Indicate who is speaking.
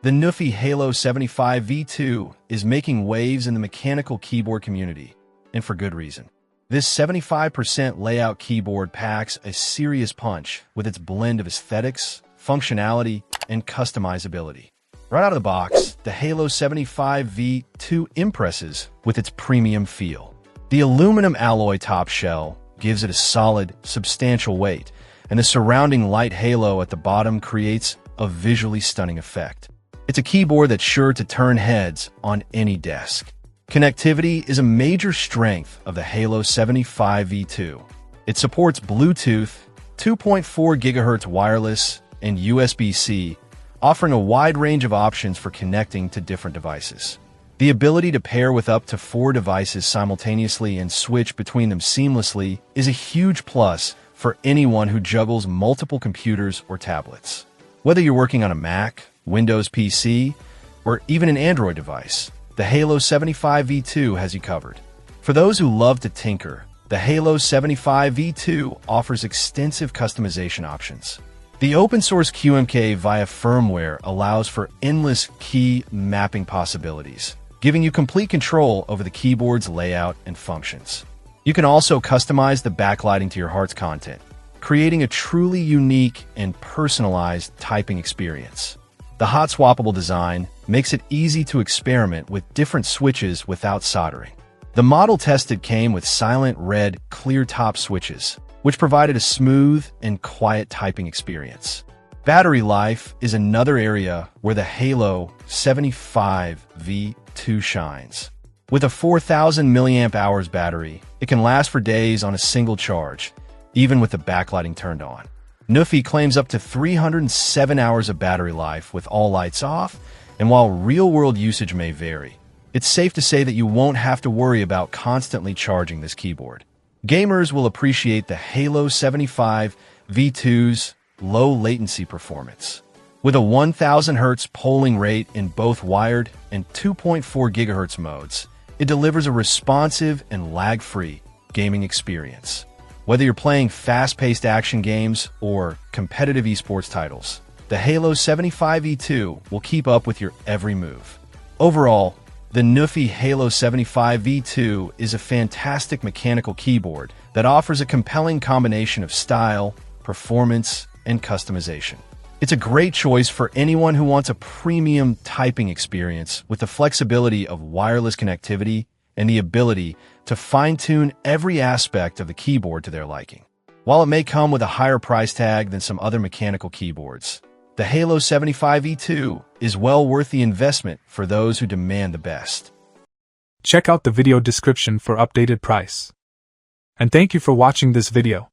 Speaker 1: The Nuphy Halo75 V2 is making waves in the mechanical keyboard community, and for good reason. This 75% layout keyboard packs a serious punch with its blend of aesthetics, functionality, and customizability. Right out of the box, the Halo75 V2 impresses with its premium feel. The aluminum alloy top shell gives it a solid, substantial weight, and the surrounding light halo at the bottom creates a visually stunning effect. It's a keyboard that's sure to turn heads on any desk. Connectivity is a major strength of the Halo75 V2. It supports Bluetooth, 2.4 GHz wireless, and USB-C, offering a wide range of options for connecting to different devices. The ability to pair with up to 4 devices simultaneously and switch between them seamlessly is a huge plus for anyone who juggles multiple computers or tablets. Whether you're working on a Mac, Windows PC, or even an Android device, the Halo75 V2 has you covered. For those who love to tinker, the Halo75 V2 offers extensive customization options. The open-source QMK via firmware allows for endless key mapping possibilities, giving you complete control over the keyboard's layout and functions. You can also customize the backlighting to your heart's content, creating a truly unique and personalized typing experience. The hot swappable design makes it easy to experiment with different switches without soldering. The model tested came with silent red clear top switches, which provided a smooth and quiet typing experience. Battery life is another area where the Halo75 V2 shines. With a 4,000 mAh battery, it can last for days on a single charge, even with the backlighting turned on. Nuphy claims up to 307 hours of battery life with all lights off, and while real-world usage may vary, it's safe to say that you won't have to worry about constantly charging this keyboard. Gamers will appreciate the Halo75 V2's low latency performance. With a 1000 Hz polling rate in both wired and 2.4 GHz modes, it delivers a responsive and lag-free gaming experience. Whether you're playing fast-paced action games or competitive esports titles, the Halo75 V2 will keep up with your every move. Overall, the Nuphy Halo75 V2 is a fantastic mechanical keyboard that offers a compelling combination of style, performance, and customization. It's a great choice for anyone who wants a premium typing experience with the flexibility of wireless connectivity and the ability to fine-tune every aspect of the keyboard to their liking. While it may come with a higher price tag than some other mechanical keyboards, the Halo75 V2 is well worth the investment for those who demand the best.
Speaker 2: Check out the video description for updated price. And thank you for watching this video.